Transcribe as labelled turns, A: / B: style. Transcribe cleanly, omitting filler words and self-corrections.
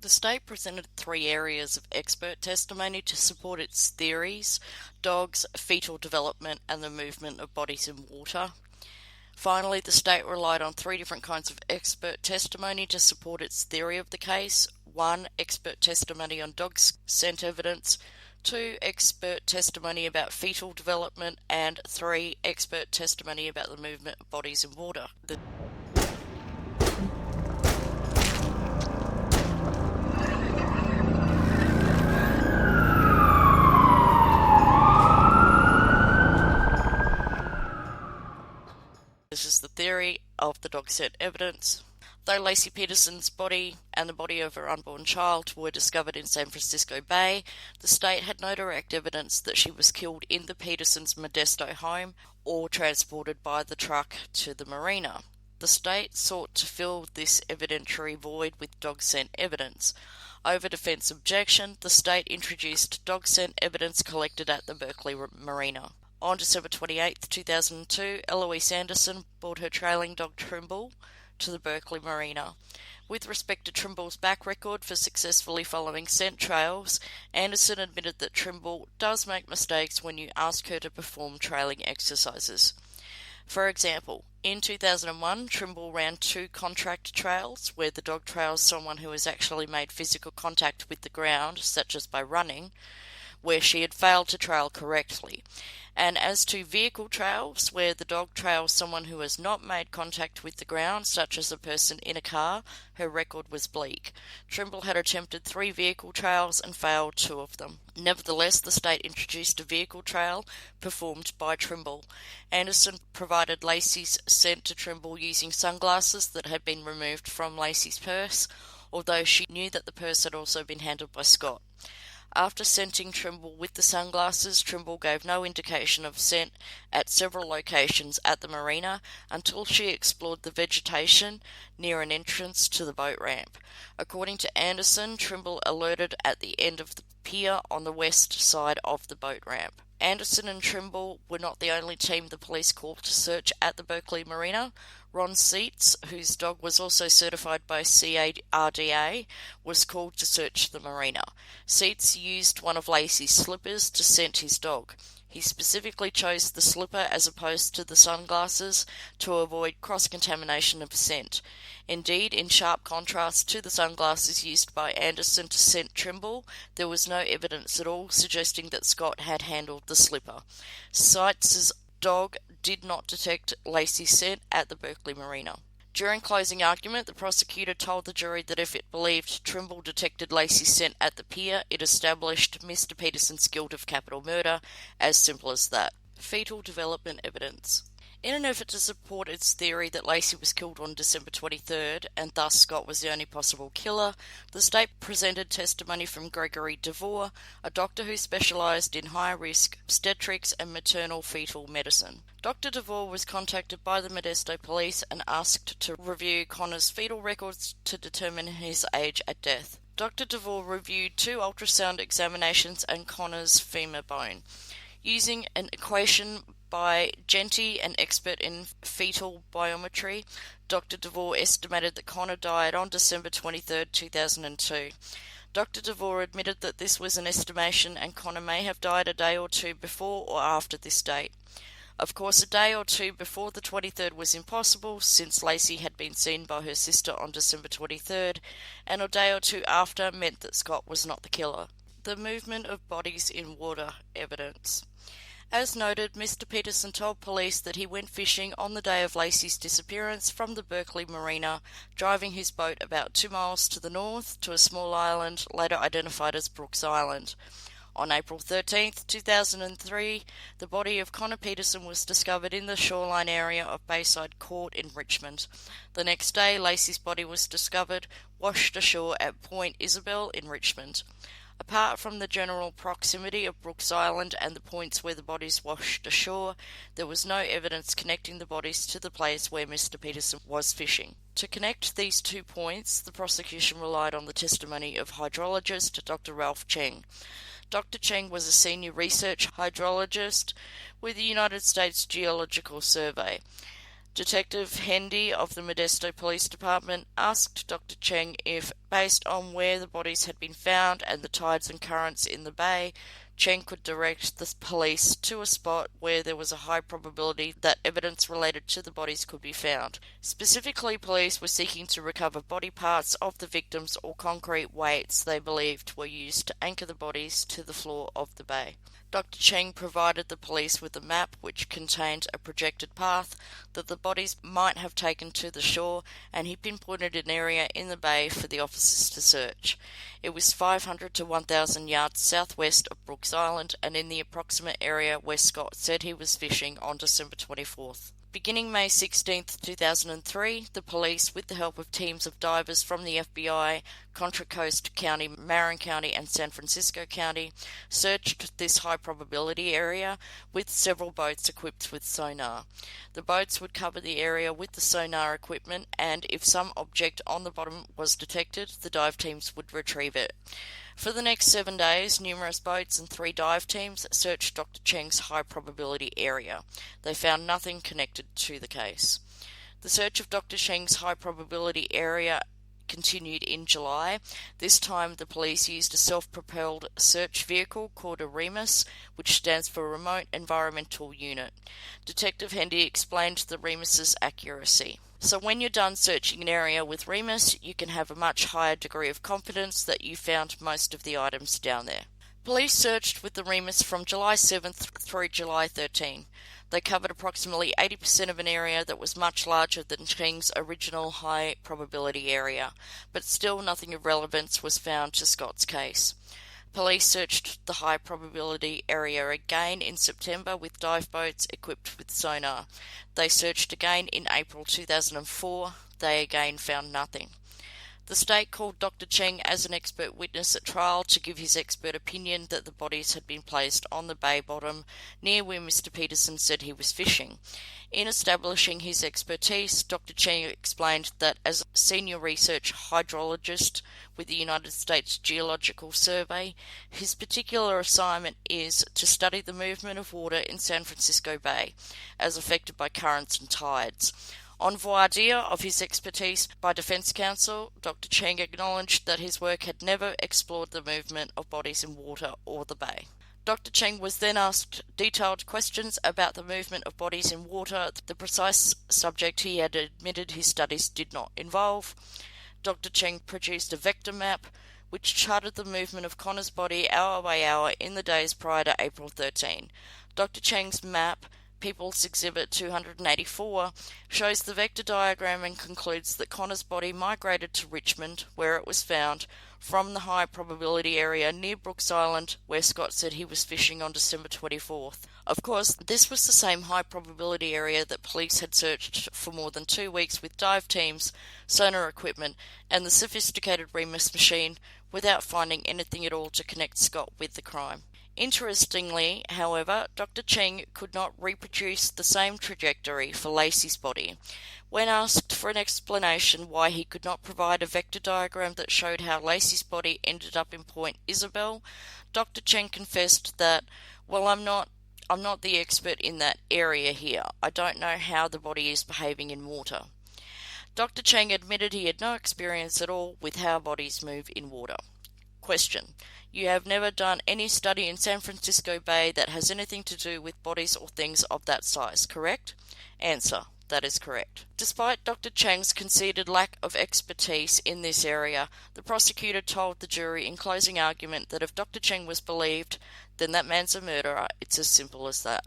A: The state presented three areas of expert testimony to support its theories: dogs, fetal development, and the movement of bodies in water. Finally, the state relied on three different kinds of expert testimony to support its theory of the case. 1. Expert testimony on dog scent evidence. 2. Expert testimony about fetal development. And 3. Expert testimony about the movement of bodies in water. This is the theory of the dog scent evidence. Though Laci Peterson's body and the body of her unborn child were discovered in San Francisco Bay, the state had no direct evidence that she was killed in the Petersons' Modesto home or transported by the truck to the marina. The state sought to fill this evidentiary void with dog scent evidence. Over defense objection, the state introduced dog scent evidence collected at the Berkeley Marina. On December 28, 2002, Eloise Anderson brought her trailing dog Trimble to the Berkeley Marina. With respect to Trimble's back record for successfully following scent trails, Anderson admitted that Trimble does make mistakes when you ask her to perform trailing exercises. For example, in 2001, Trimble ran 2 contract trails where the dog trails someone who has actually made physical contact with the ground, such as by running, where she had failed to trail correctly. And as to vehicle trails, where the dog trails someone who has not made contact with the ground, such as a person in a car, her record was bleak. Trimble had attempted 3 vehicle trails and failed 2 of them. Nevertheless, the state introduced a vehicle trail performed by Trimble. Anderson provided Laci's scent to Trimble using sunglasses that had been removed from Laci's purse, although she knew that the purse had also been handled by Scott. After scenting Trimble with the sunglasses, Trimble gave no indication of scent at several locations at the marina until she explored the vegetation near an entrance to the boat ramp. According to Anderson, Trimble alerted at the end of the pier on the west side of the boat ramp. Anderson and Trimble were not the only team the police called to search at the Berkeley Marina. Ron Seitz, whose dog was also certified by CARDA, was called to search the marina. Seitz used one of Laci's slippers to scent his dog. He specifically chose the slipper as opposed to the sunglasses to avoid cross-contamination of scent. Indeed, in sharp contrast to the sunglasses used by Anderson to scent Trimble, there was no evidence at all suggesting that Scott had handled the slipper. Seitz's dog did not detect Laci's scent at the Berkeley Marina. During closing argument, the prosecutor told the jury that if it believed Trimble detected Laci's scent at the pier, it established Mr. Peterson's guilt of capital murder. As simple as that. Fetal development evidence. In an effort to support its theory that Laci was killed on December 23rd, and thus Scott was the only possible killer, the state presented testimony from Gregory DeVore, a doctor who specialised in high-risk obstetrics and maternal fetal medicine. Dr. DeVore was contacted by the Modesto police and asked to review Connor's fetal records to determine his age at death. Dr. DeVore reviewed 2 ultrasound examinations and Connor's femur bone. Using an equation by Genty, an expert in fetal biometry, Dr. DeVore estimated that Connor died on December 23, 2002. Dr. DeVore admitted that this was an estimation and Connor may have died a day or 2 before or after this date. Of course, a day or 2 before the 23rd was impossible, since Laci had been seen by her sister on December 23rd, and a day or 2 after meant that Scott was not the killer. The movement of bodies in water evidence. As noted, Mr. Peterson told police that he went fishing on the day of Laci's disappearance from the Berkeley Marina, driving his boat about 2 miles to the north to a small island later identified as Brooks Island. On April 13, 2003, the body of Connor Peterson was discovered in the shoreline area of Bayside Court in Richmond. The next day, Laci's body was discovered washed ashore at Point Isabel in Richmond. Apart from the general proximity of Brooks Island and the points where the bodies washed ashore, there was no evidence connecting the bodies to the place where Mr. Peterson was fishing. To connect these 2 points, the prosecution relied on the testimony of hydrologist Dr. Ralph Cheng. Dr. Cheng was a senior research hydrologist with the United States Geological Survey. Detective Hendy of the Modesto Police Department asked Dr. Cheng if, Based on where the bodies had been found and the tides and currents in the bay, Cheng could direct the police to a spot where there was a high probability that evidence related to the bodies could be found. Specifically, police were seeking to recover body parts of the victims or concrete weights they believed were used to anchor the bodies to the floor of the bay. Dr. Cheng provided the police with a map which contained a projected path that the bodies might have taken to the shore, and he pinpointed an area in the bay for the officers to search. It was 500 to 1,000 yards southwest of Brooks Island and in the approximate area where Scott said he was fishing on December 24th. Beginning May 16, 2003, the police, with the help of teams of divers from the FBI, Contra Coast County, Marin County, and San Francisco County, searched this high-probability area with several boats equipped with sonar. The boats would cover the area with the sonar equipment, and if some object on the bottom was detected, the dive teams would retrieve it. For the next 7 days, numerous boats and 3 dive teams searched Dr. Cheng's high-probability area. They found nothing connected to the case. The search of Dr. Cheng's high-probability area continued in July. This time the police used a self-propelled search vehicle called a REMUS, which stands for Remote Environmental Unit. Detective Hendy explained the REMUS's accuracy. So when you're done searching an area with REMUS, you can have a much higher degree of confidence that you found most of the items down there. Police searched with the REMUS from July 7th through July 13. They covered approximately 80% of an area that was much larger than Cheng's original high probability area, but still nothing of relevance was found to Scott's case. Police searched the high probability area again in September with dive boats equipped with sonar. They searched again in April 2004. They again found nothing. The state called Dr. Cheng as an expert witness at trial to give his expert opinion that the bodies had been placed on the bay bottom near where Mr. Peterson said he was fishing. In establishing his expertise, Dr. Cheng explained that as a senior research hydrologist with the United States Geological Survey, his particular assignment is to study the movement of water in San Francisco Bay as affected by currents and tides. On voir dire of his expertise by defense counsel, Dr. Cheng acknowledged that his work had never explored the movement of bodies in water or the bay. Dr. Cheng was then asked detailed questions about the movement of bodies in water, the precise subject he had admitted his studies did not involve. Dr. Cheng produced a vector map which charted the movement of Connor's body hour by hour in the days prior to April 13. Dr. Cheng's map, People's Exhibit 284, shows the vector diagram and concludes that Connor's body migrated to Richmond, where it was found, from the high probability area near Brooks Island, where Scott said he was fishing on December 24th. Of course, this was the same high probability area that police had searched for more than 2 weeks with dive teams, sonar equipment, and the sophisticated REMUS machine, without finding anything at all to connect Scott with the crime. Interestingly, however, Dr. Cheng could not reproduce the same trajectory for Lacey's body. When asked for an explanation why he could not provide a vector diagram that showed how Lacey's body ended up in Point Isabel, Dr. Cheng confessed that, "Well, I'm not the expert in that area here. I don't know how the body is behaving in water." Dr. Cheng admitted he had no experience at all with how bodies move in water. Question: You have never done any study in San Francisco Bay that has anything to do with bodies or things of that size, correct? Answer: That is correct. Despite Dr. Cheng's conceded lack of expertise in this area, the prosecutor told the jury in closing argument that if Dr. Cheng was believed, then that man's a murderer. It's as simple as that.